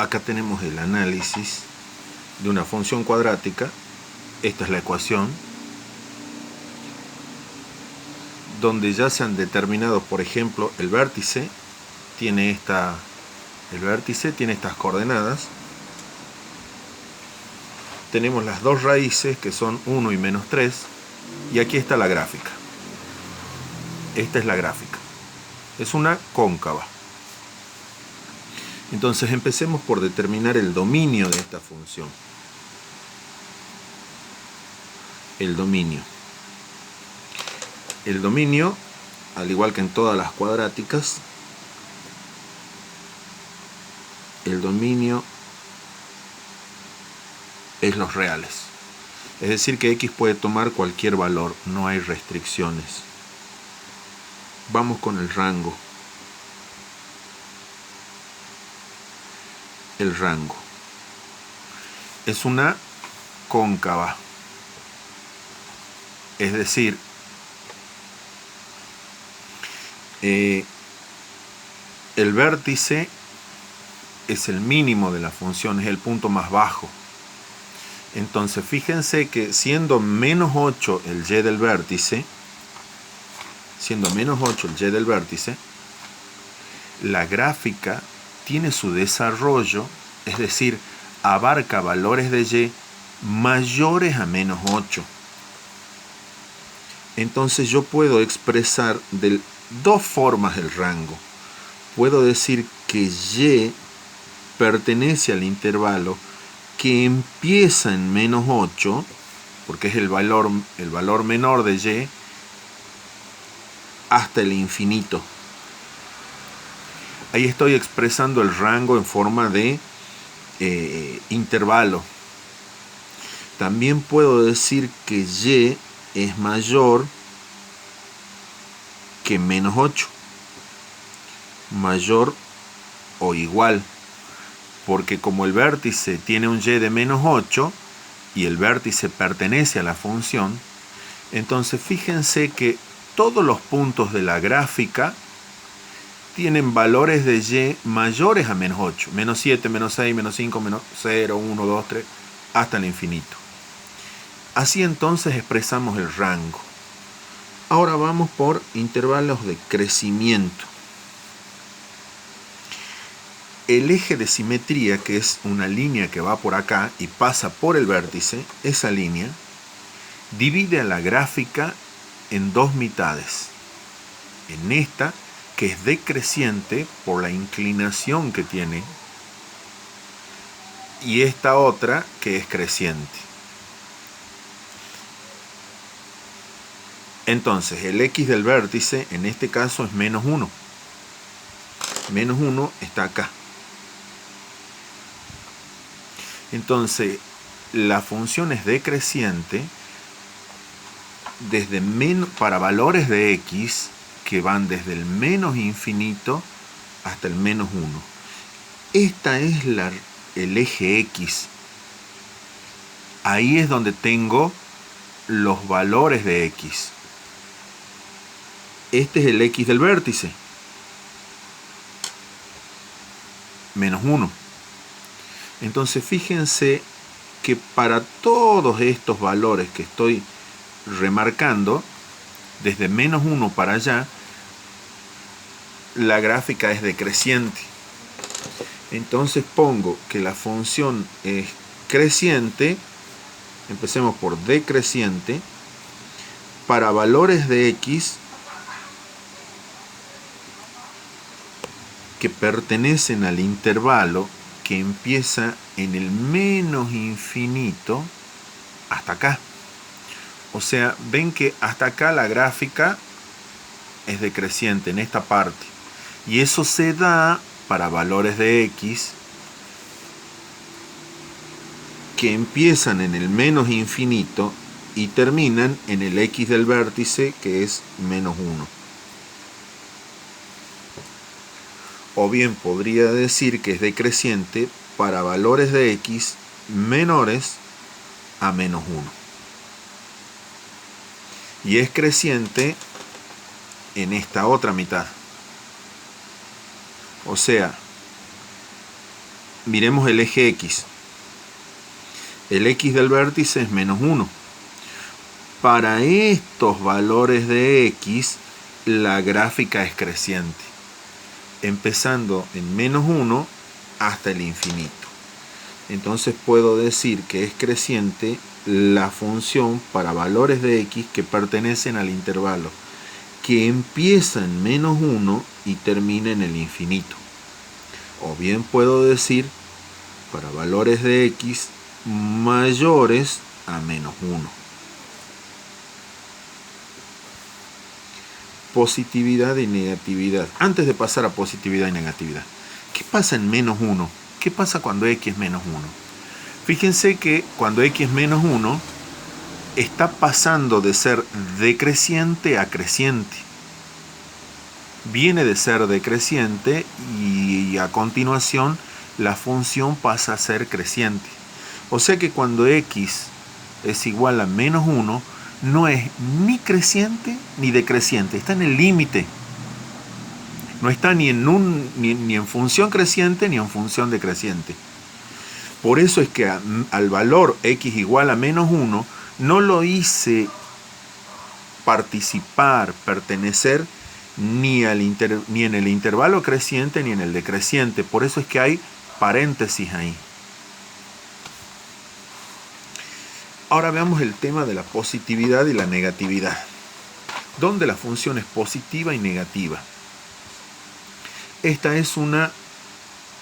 acá tenemos el análisis de una función cuadrática. Esta es la ecuación, donde ya se han determinado, por ejemplo, el vértice tiene estas coordenadas. Tenemos las dos raíces, que son 1 y menos 3, y aquí está la gráfica. Esta es la gráfica. Es una cóncava. Entonces empecemos por determinar el dominio de esta función. El dominio, al igual que en todas las cuadráticas, el dominio es los reales. Es decir, que x puede tomar cualquier valor, no hay restricciones. Vamos con el rango. El rango es una cóncava. Es decir, el vértice es el mínimo de la función, es el punto más bajo. Entonces fíjense que siendo menos 8 el y del vértice, la gráfica tiene su desarrollo, es decir, abarca valores de y mayores a menos 8. Entonces yo puedo expresar de dos formas el rango. Puedo decir que y pertenece al intervalo que empieza en menos 8, porque es el valor menor de y, hasta el infinito. Ahí estoy expresando el rango en forma de intervalo. También puedo decir que y es mayor que menos 8, mayor o igual, porque como el vértice tiene un y de menos 8 y el vértice pertenece a la función, entonces fíjense que todos los puntos de la gráfica tienen valores de y mayores a menos 8, menos 7, menos 6, menos 5, menos 0, 1, 2, 3, hasta el infinito. Así entonces expresamos el rango. Ahora vamos por intervalos de crecimiento. El eje de simetría, que es una línea que va por acá y pasa por el vértice, esa línea divide a la gráfica en dos mitades. En esta, que es decreciente por la inclinación que tiene, y esta otra, que es creciente. Entonces, el x del vértice, en este caso, es menos 1. Menos 1 está acá. Entonces, la función es decreciente para valores de x que van desde el menos infinito hasta el menos 1. Esta es el eje x. Ahí es donde tengo los valores de x. Este es el x del vértice, menos 1. Entonces fíjense que para todos estos valores que estoy remarcando, desde menos 1 para allá, la gráfica es decreciente. Entonces pongo que la función es creciente, empecemos por decreciente, para valores de x que pertenecen al intervalo que empieza en el menos infinito hasta acá. O sea, ven que hasta acá la gráfica es decreciente en esta parte. Y eso se da para valores de x que empiezan en el menos infinito y terminan en el x del vértice, que es menos 1. O bien podría decir que es decreciente para valores de x menores a menos 1. Y es creciente en esta otra mitad. O sea, miremos el eje X. El X del vértice es menos 1. Para estos valores de X, la gráfica es creciente, empezando en menos 1 hasta el infinito. Entonces puedo decir que es creciente la función para valores de X que pertenecen al intervalo, que empieza en menos 1 y termina en el infinito. O bien puedo decir para valores de X mayores a menos 1. Positividad y negatividad. Antes de pasar a positividad y negatividad, ¿qué pasa en menos 1? ¿Qué pasa cuando X es menos 1? Fíjense que cuando X es menos 1, está pasando de ser decreciente a creciente. Viene de ser decreciente y a continuación la función pasa a ser creciente. O sea que cuando X es igual a menos 1, no es ni creciente ni decreciente, está en el límite. No está ni en función creciente ni en función decreciente. Por eso es que al valor X igual a menos 1, no lo hice participar, pertenecer ni en el intervalo creciente ni en el decreciente. Por eso es que hay paréntesis ahí. Ahora veamos el tema de la positividad y la negatividad, donde la función es positiva y negativa. Esta es una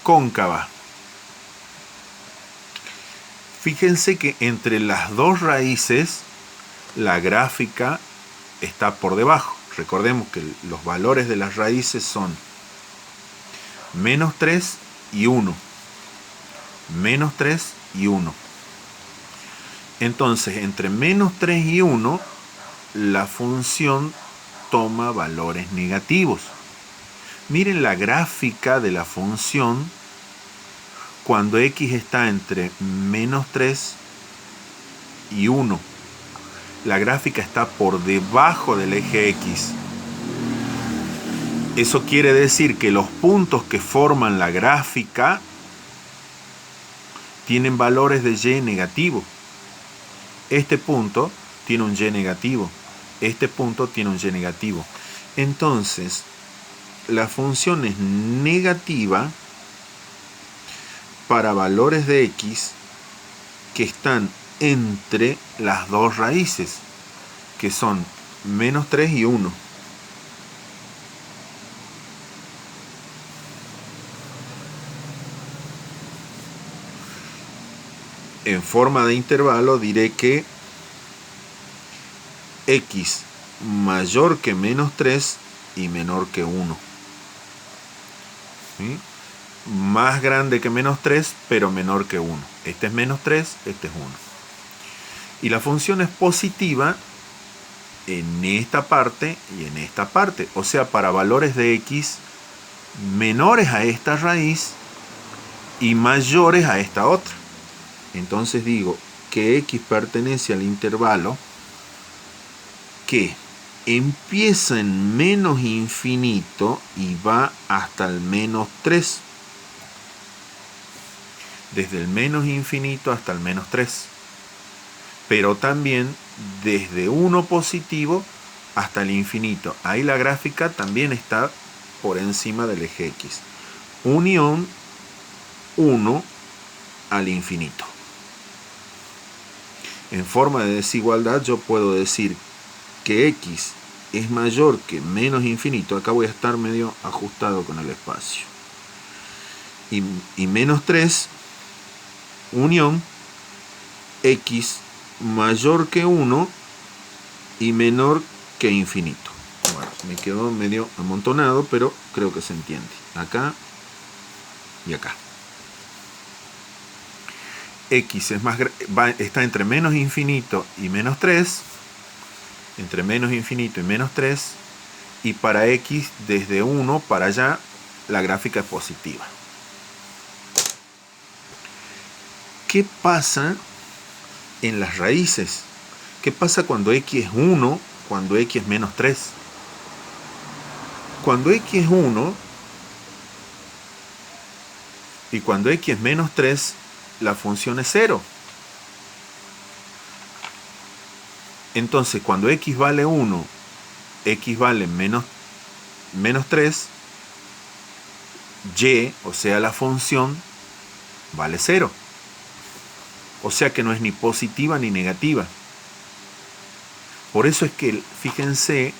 cóncava. Fíjense que entre las dos raíces la gráfica está por debajo. Recordemos que los valores de las raíces son menos 3 y 1. Menos 3 y 1. Entonces, entre menos 3 y 1, la función toma valores negativos. Miren la gráfica de la función cuando X está entre menos 3 y 1. La gráfica está por debajo del eje X. Eso quiere decir que los puntos que forman la gráfica tienen valores de Y negativo. Este punto tiene un Y negativo. Este punto tiene un Y negativo. Entonces, la función es negativa para valores de X que están entre las dos raíces, que son menos 3 y 1. En forma de intervalo diré que X mayor que menos 3 y menor que 1. ¿Sí? Más grande que menos 3, pero menor que 1. Este es menos 3, este es 1. Y la función es positiva en esta parte y en esta parte. O sea, para valores de X menores a esta raíz y mayores a esta otra. Entonces digo que X pertenece al intervalo que empieza en menos infinito y va hasta el menos 3. Desde el menos infinito hasta el menos 3. Pero también desde 1 positivo hasta el infinito. Ahí la gráfica también está por encima del eje X. Unión 1 al infinito. En forma de desigualdad yo puedo decir que X es mayor que menos infinito. Acá voy a estar medio ajustado con el espacio. Y menos 3, unión X mayor que 1 y menor que infinito. Bueno, me quedó medio amontonado, pero creo que se entiende. Acá y acá. X es está entre menos infinito y menos 3. Entre menos infinito y menos 3. Y para X, desde 1 para allá, la gráfica es positiva. ¿Qué pasa en las raíces? ¿Qué pasa cuando X es 1, cuando X es menos 3? Cuando X es 1, Y cuando x es menos 3, la función es 0. Entonces, cuando x vale 1, x vale menos 3, y, o sea, la función, vale 0. O sea que no es ni positiva ni negativa. Por eso es que, fíjense,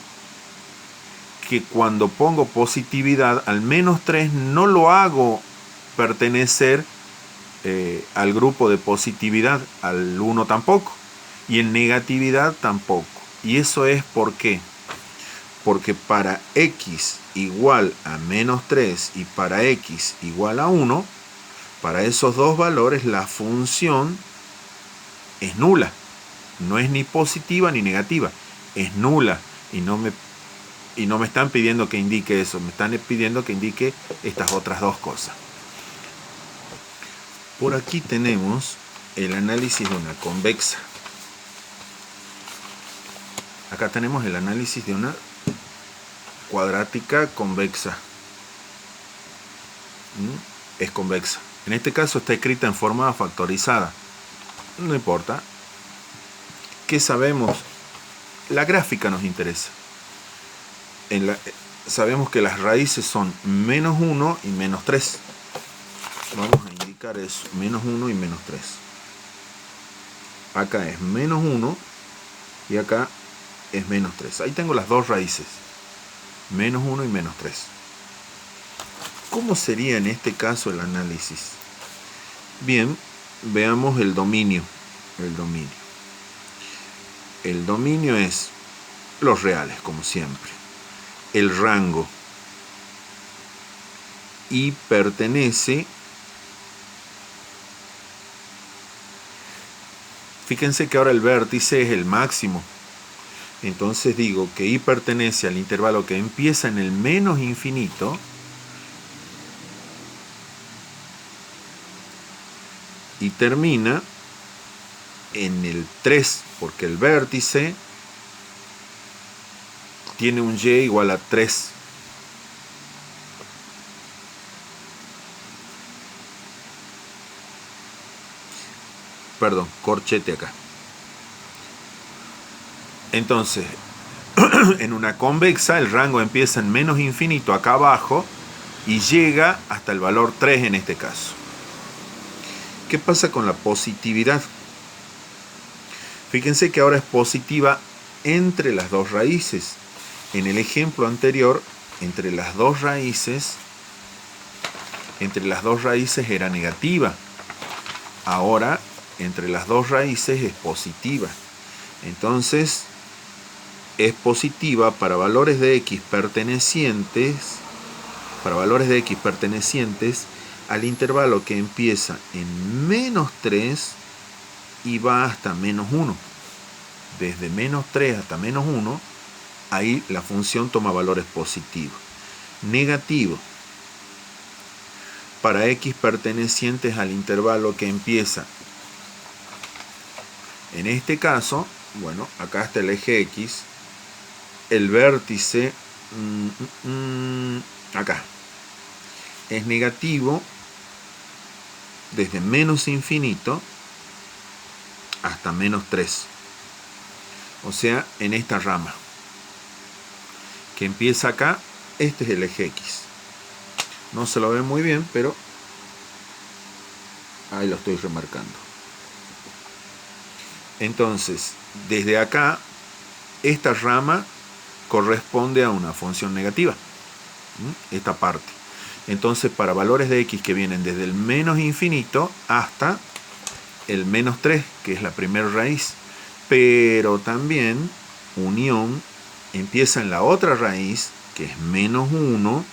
que cuando pongo positividad al menos 3 no lo hago pertenecer al grupo de positividad, al 1 tampoco, y en negatividad tampoco. Y eso es ¿por qué? Porque para x igual a menos 3 y para x igual a 1, para esos dos valores la función es nula. No es ni positiva ni negativa, es nula. Y no me están pidiendo que indique eso, me están pidiendo que indique estas otras dos cosas. Por aquí tenemos el análisis de una convexa. Acá tenemos el análisis de una cuadrática convexa. Es convexa. En este caso está escrita en forma factorizada. No importa. ¿Qué sabemos? La gráfica nos interesa. Sabemos que las raíces son menos 1 y menos 3. Vamos a indicar eso, menos 1 y menos 3. Acá es menos 1 y acá es menos 3. Ahí tengo las dos raíces, menos 1 y menos 3. ¿Cómo sería en este caso el análisis? Bien, veamos el dominio. El dominio es los reales, como siempre. El rango. Y pertenece... Fíjense que ahora el vértice es el máximo. Entonces digo que y pertenece al intervalo que empieza en el menos infinito y termina en el 3, porque el vértice tiene un y igual a 3. Perdón, corchete acá. Entonces, en una convexa el rango empieza en menos infinito acá abajo y llega hasta el valor 3 en este caso. ¿Qué pasa con la positividad? Fíjense que ahora es positiva entre las dos raíces. En el ejemplo anterior, entre las dos raíces era negativa. Ahora, entre las dos raíces es positiva. Entonces, es positiva para valores de x pertenecientes al intervalo que empieza en menos 3 y va hasta menos 1. Desde menos 3 hasta menos 1, ahí la función toma valores positivos. Negativo para x pertenecientes al intervalo que empieza, en este caso, bueno, acá está el eje x, el vértice, acá, es negativo desde menos infinito hasta menos 3. O sea, en esta rama que empieza acá, este es el eje x. No se lo ve muy bien, pero ahí lo estoy remarcando. Entonces, desde acá, esta rama corresponde a una función negativa. Esta parte. Entonces, para valores de x que vienen desde el menos infinito hasta el menos 3, que es la primera raíz. Pero también, unión, empieza en la otra raíz, que es menos 1,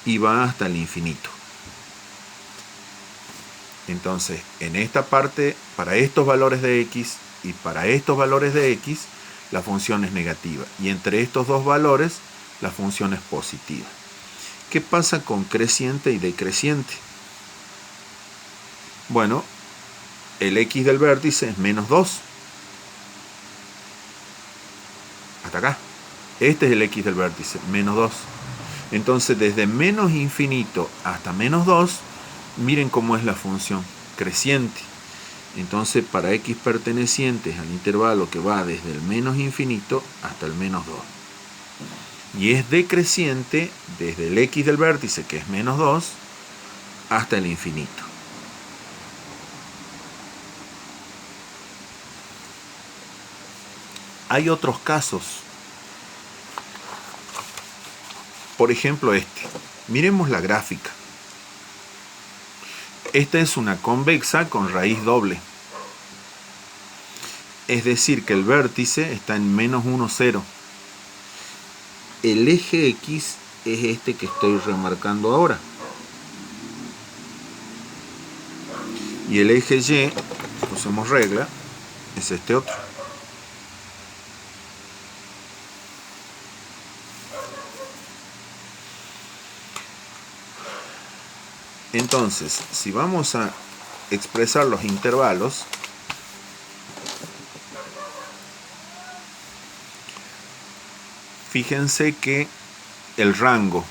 y va hasta el infinito. Entonces, en esta parte, para estos valores de x y para estos valores de x, la función es negativa. Y entre estos dos valores, la función es positiva. ¿Qué pasa con creciente y decreciente? Bueno, el x del vértice es menos 2. Hasta acá. Este es el x del vértice, menos 2. Entonces, desde menos infinito hasta menos 2, Miren cómo es la función creciente. Entonces, para x pertenecientes al intervalo que va desde el menos infinito hasta el menos 2. Y es decreciente desde el x del vértice, que es menos 2, hasta el infinito. Hay otros casos. Por ejemplo, este. Miremos la gráfica. Esta es una convexa con raíz doble. Es decir, que el vértice está en menos 1, 0. El eje X es este que estoy remarcando ahora. Y el eje Y, usemos regla, es este otro. Entonces, si vamos a expresar los intervalos, fíjense que el rango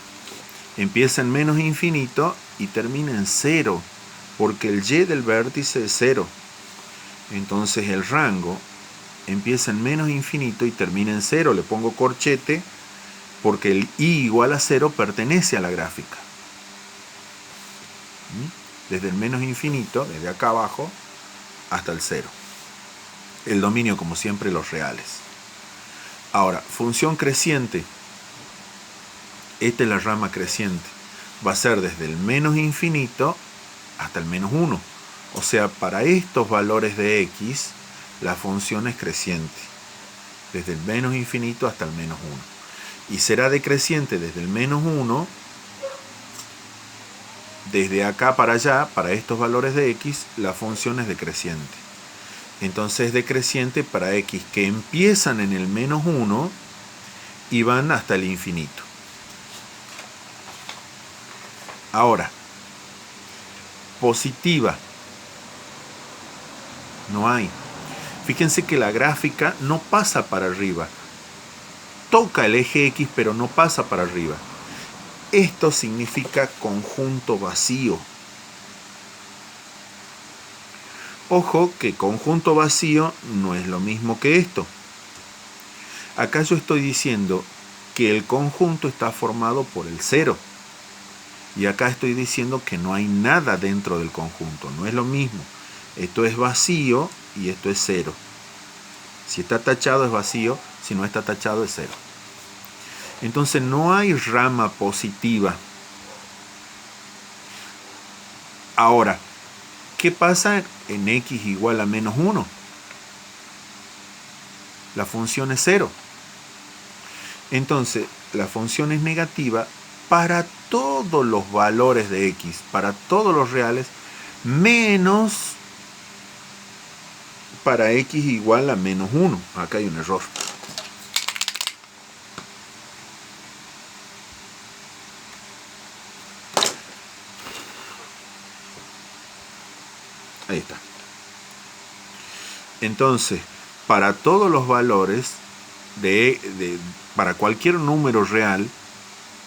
empieza en menos infinito y termina en 0, porque el y del vértice es 0. Entonces el rango empieza en menos infinito y termina en 0. Le pongo corchete porque el i igual a 0 pertenece a la gráfica. Desde el menos infinito, desde acá abajo, hasta el 0. El dominio, como siempre, los reales. Ahora, función creciente. Esta es la rama creciente. Va a ser desde el menos infinito hasta el menos 1. O sea, para estos valores de x, la función es creciente. Desde el menos infinito hasta el menos 1. Y será decreciente desde el menos 1, desde acá para allá, para estos valores de x, la función es decreciente. Entonces es decreciente para x que empiezan en el menos 1 y van hasta el infinito. Ahora, positiva. No hay. Fíjense que la gráfica no pasa para arriba. Toca el eje X, pero no pasa para arriba. Esto significa conjunto vacío. Ojo que conjunto vacío no es lo mismo que esto. Acá yo estoy diciendo que el conjunto está formado por el 0. Y acá estoy diciendo que no hay nada dentro del conjunto. No es lo mismo. Esto es vacío y esto es 0. Si está tachado es vacío, si no está tachado es 0. Entonces no hay rama positiva. Ahora, ¿qué pasa en x igual a menos 1? La función es 0. Entonces, la función es negativa para todos los valores de x, para todos los reales, menos para x igual a menos 1. Acá hay un error. Ahí está. Entonces, para todos los valores, para cualquier número real,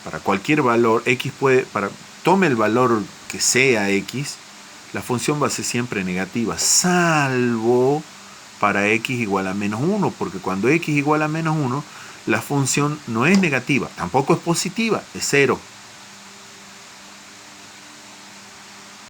para cualquier valor, x puede, tome el valor que sea x, la función va a ser siempre negativa, salvo para x igual a menos 1, porque cuando x igual a menos 1, la función no es negativa, tampoco es positiva, es 0.